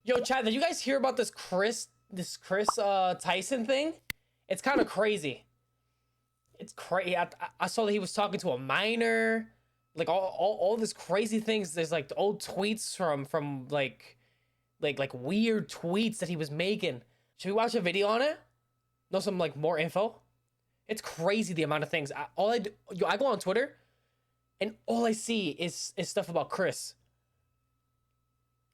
Yo, Chad, did you guys hear about this Kris Tyson thing? It's kind of crazy. It's crazy. I saw that he was talking to a minor, like all this crazy things. There's like old tweets from like weird tweets that he was making. Should we watch a video on it? Know some like more info? It's crazy the amount of things. I go on Twitter, and all I see is stuff about Kris.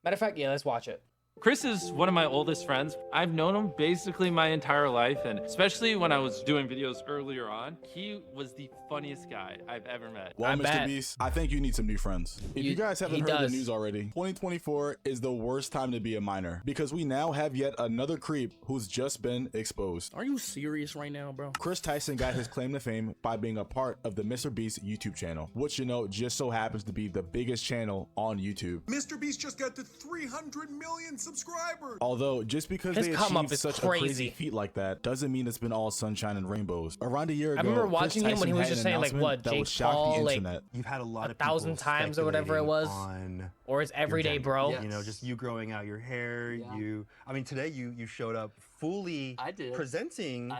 Matter of fact, yeah, let's watch it. Kris is one of my oldest friends. I've known him basically my entire life, and especially when I was doing videos earlier on, he was the funniest guy I've ever met. Well, Mr. Beast, I think you need some new friends. If you guys haven't heard the news already, 2024 is the worst time to be a minor because we now have yet another creep who's just been exposed. Are you serious right now, bro? Kris Tyson got his claim to fame by being a part of the MrBeast YouTube channel, which, you know, just so happens to be the biggest channel on YouTube. MrBeast just got to 300 million subscribers. Although just because they achieved such a crazy feat like that doesn't mean it's been all sunshine and rainbows. Around a year ago, I remember watching him when he was just saying like what Jake Paul like you've had a lot of 1,000 times or whatever it was, or it's everyday bro. You know, just you growing out your hair. I mean, today you showed up fully presenting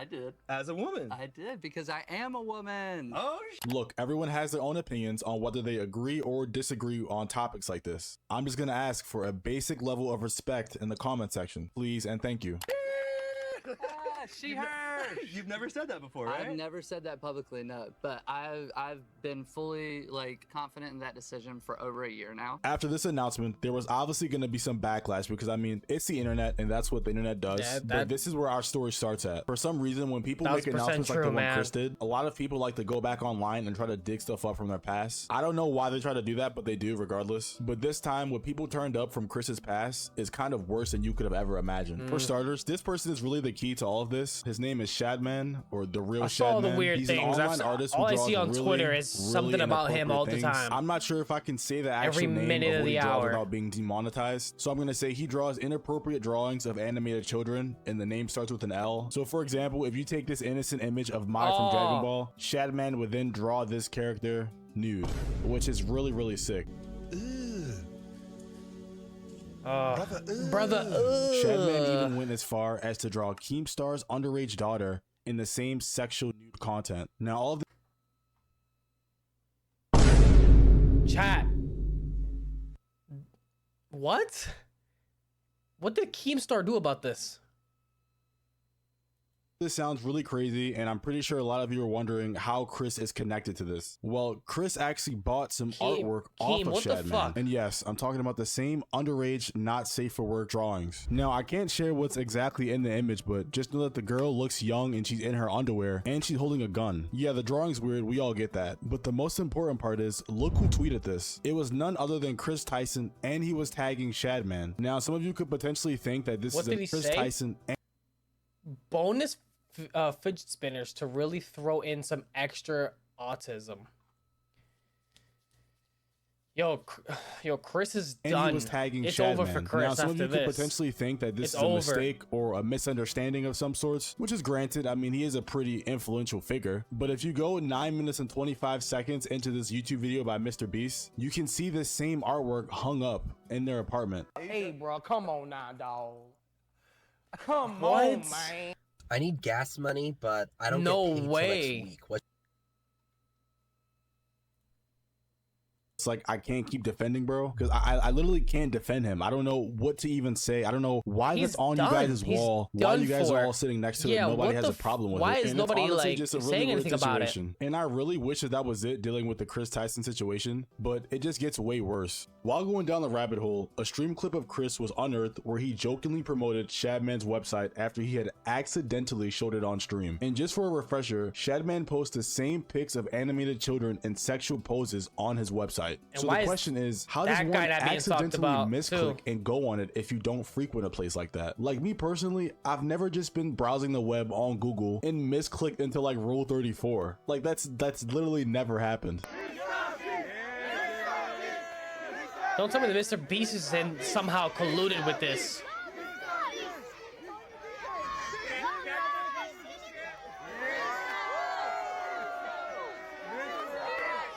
as a woman. I did because I am a woman. Oh, look, everyone has their own opinions on whether they agree or disagree on topics like this. I'm just gonna ask for a basic level of respect in the comment section, please and thank you. She, her. You've never said that before, right? I've never said that publicly, no. But I've been fully like confident in that decision for over a year now. After this announcement, there was obviously going to be some backlash because I mean it's the internet and that's what the internet does. But this is where our story starts at. For some reason, when people make announcements like the one Kris did, a lot of people like to go back online and try to dig stuff up from their past. I don't know why they try to do that, but they do regardless. But this time, what people turned up from Kris's past is kind of worse than you could have ever imagined. For starters, this person is really the key to all of this. His name is Shadman, or the real Shadman. I saw the weird things. He's an online artist who all I draws see on Twitter is something about him all the time. I'm not sure if I can say the actual name of what he draws without being demonetized. So I'm going to say he draws inappropriate drawings of animated children, and the name starts with an L. So for example, if you take this innocent image of Mai from Dragon Ball, Shadman would then draw this character nude, which is really, really sick. Brother, Shadman even went as far as to draw Keemstar's underage daughter in the same sexual nude content. Now all of the chat. What did Keemstar do about this? This sounds really crazy, and I'm pretty sure a lot of you are wondering how Kris is connected to this. Well, Kris actually bought some artwork off of Shadman. And yes, I'm talking about the same underage, not safe for work drawings. Now, I can't share what's exactly in the image, but just know that the girl looks young and she's in her underwear and she's holding a gun. Yeah, the drawing's weird, we all get that. But the most important part is, look who tweeted this. It was none other than Kris Tyson, and he was tagging Shadman. Now, some of you could potentially think that this is a Kris Tyson bonus fidget spinners to really throw in some extra autism. Yo, Kris is done. And he was tagging it's Shadman. Over for Kris. Now, some after of you could potentially think that this is a mistake or a misunderstanding of some sorts, which is granted. I mean, he is a pretty influential figure. But if you go 9 minutes and 25 seconds into this YouTube video by MrBeast, you can see this same artwork hung up in their apartment. Hey, bro, come on now, dog. Come on, man. I need gas money, but I don't get paid till next week. What? It's like I can't keep defending bro, because I literally can't defend him. I don't know what to even say. I don't know why that's on you guys' wall, why you guys are all sitting next to it. Nobody has a problem with it. Why is nobody like saying anything about it? And I really wish that was it, dealing with the Kris Tyson situation, but it just gets way worse. While going down the rabbit hole, a stream clip of Kris was unearthed where he jokingly promoted Shadman's website after he had accidentally showed it on stream. And just for a refresher, Shadman posts the same pics of animated children in sexual poses on his website. And so the question is, how does one accidentally misclick and go on it if you don't frequent a place like that? Like me personally, I've never just been browsing the web on Google and misclicked into like Rule 34. Like that's literally never happened. Don't tell me that MrBeast is somehow colluded with this.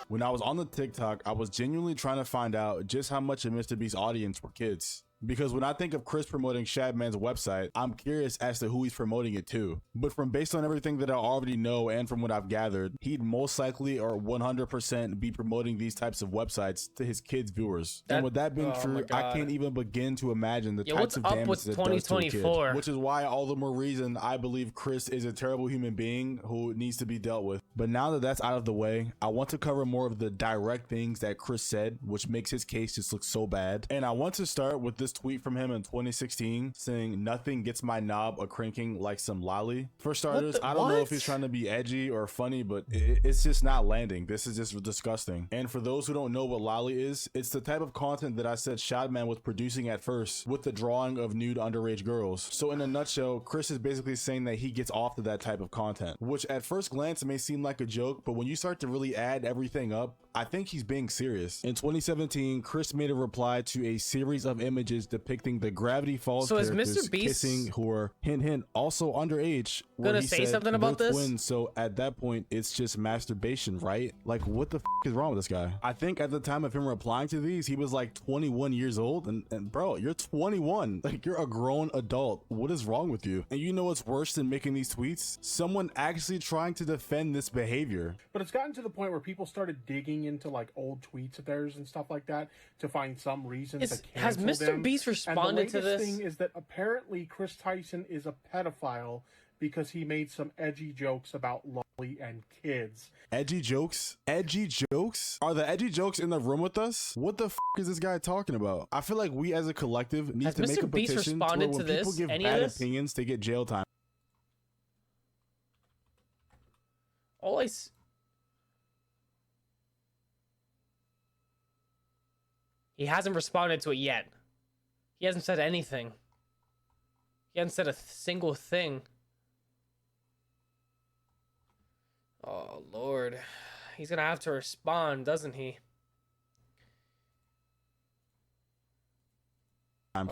When I was on the TikTok, I was genuinely trying to find out just how much of MrBeast's audience were kids. because when I think of Kris promoting Shadman's website, I'm curious as to who he's promoting it to. But from based on everything that I already know and from what I've gathered, he'd most likely or 100% be promoting these types of websites to his kids' viewers. And with that being true, I can't even begin to imagine the types of damage that does to a kid. Which is why all the more reason I believe Kris is a terrible human being who needs to be dealt with. But now that that's out of the way, I want to cover more of the direct things that Kris said, which makes his case just look so bad. And I want to start with this tweet from him in 2016 saying, "Nothing gets my knob a cranking like some lolly." For starters, I don't know if he's trying to be edgy or funny, but it's just not landing. This is just disgusting. And for those who don't know what lolly is, it's the type of content that I said Shadman was producing at first with the drawing of nude underage girls. So in a nutshell, Kris is basically saying that he gets off to that type of content, which at first glance may seem like a joke, but when you start to really add everything up, I think he's being serious. In 2017, Kris made a reply to a series of images depicting the Gravity Falls characters kissing who are, hint hint, also underage. Gonna say something about this? Twins, so at that point, it's just masturbation, right? Like, what the f is wrong with this guy? I think at the time of him replying to these, he was like 21 years old, and bro, you're 21. Like, you're a grown adult. What is wrong with you? And you know what's worse than making these tweets? Someone actually trying to defend this behavior. But it's gotten to the point where people started digging into like old tweets of theirs and stuff like that to find some reason to cancel has Mr. them. Beast responded to this? And the latest thing is that apparently Kris Tyson is a pedophile because he made some edgy jokes about lolly and kids. Edgy jokes? Edgy jokes? Are the edgy jokes in the room with us? What the f is this guy talking about? I feel like we as a collective need to make a petition to where when people give bad opinions, they get jail time. He hasn't responded to it yet. He hasn't said anything. He hasn't said a single thing. Oh, Lord. He's gonna have to respond, doesn't he?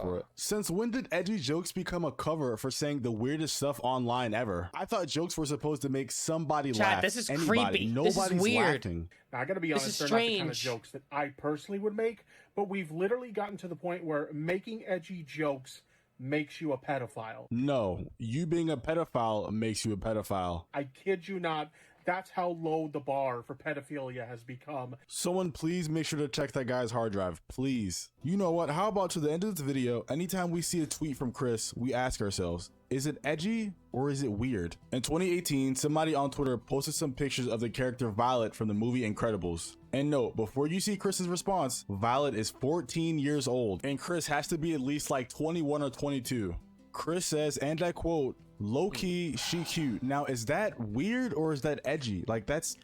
For it. Since when did edgy jokes become a cover for saying the weirdest stuff online ever? I thought jokes were supposed to make somebody laugh. This is creepy. Nobody's this is weird. laughing. Now, I gotta be honest, they're not the kind of jokes that I personally would make, but we've literally gotten to the point where making edgy jokes makes you a pedophile. No, you being a pedophile makes you a pedophile. I kid you not. That's how low the bar for pedophilia has become. Someone please make sure to check that guy's hard drive, please. You know what, how about to the end of this video, anytime we see a tweet from Kris, we ask ourselves, is it edgy or is it weird? In 2018, somebody on Twitter posted some pictures of the character Violet from the movie Incredibles. And note, before you see Kris's response, Violet is 14 years old and Kris has to be at least like 21 or 22. Kris says, and I quote, "Low-key, she cute." Now, is that weird or is that edgy? Like, that's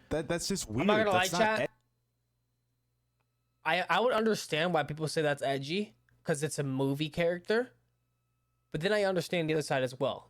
just weird. I'm not gonna lie, chat. I would understand why people say that's edgy because it's a movie character, but then I understand the other side as well.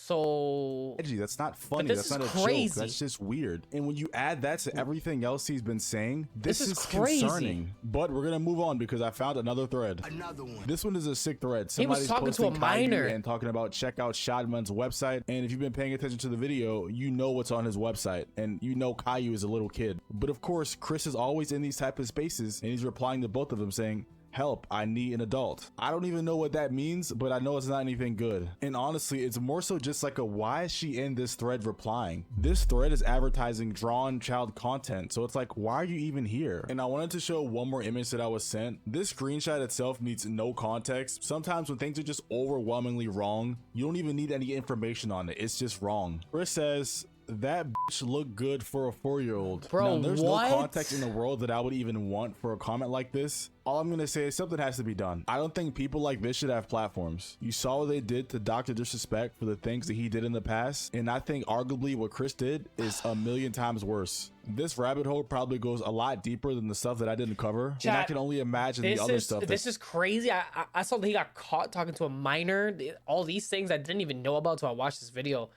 So edgy, that's not funny. That's not a joke. That's just weird. And when you add that to everything else he's been saying, this is crazy. Concerning. But we're gonna move on because I found another thread. Another one. This one is a sick thread. Somebody's he was talking to a minor and talking about check out Shadman's website. And if you've been paying attention to the video, you know what's on his website, and you know Caillou is a little kid. But of course, Kris is always in these type of spaces, and he's replying to both of them saying, "Help, I need an adult." I don't even know what that means, but I know it's not anything good. And honestly, it's more so just like a why is she in this thread replying? This thread is advertising drawn child content, so it's like, why are you even here? And I wanted to show one more image that I was sent. This screenshot itself needs no context. Sometimes when things are just overwhelmingly wrong, you don't even need any information on it. It's just wrong. Kris says, "That bitch look good for a 4-year-old." Bro, now, there's no context in the world that I would even want for a comment like this. All I'm gonna say is something has to be done. I don't think people like this should have platforms. You saw what they did to Dr. Disrespect for the things that he did in the past, and I think arguably what Kris did is a million times worse. This rabbit hole probably goes a lot deeper than the stuff that I didn't cover, and I can only imagine the other stuff. This is crazy. I saw that he got caught talking to a minor. All these things I didn't even know about until I watched this video.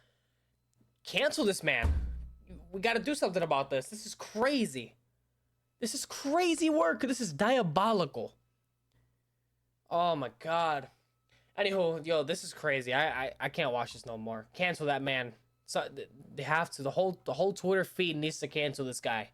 Cancel this man. We got to do something about this. This is crazy. This is crazy work. This is diabolical. Oh my God. Anywho, yo, this is crazy. I can't watch this no more. Cancel that man. So they have to. The whole Twitter feed needs to cancel this guy.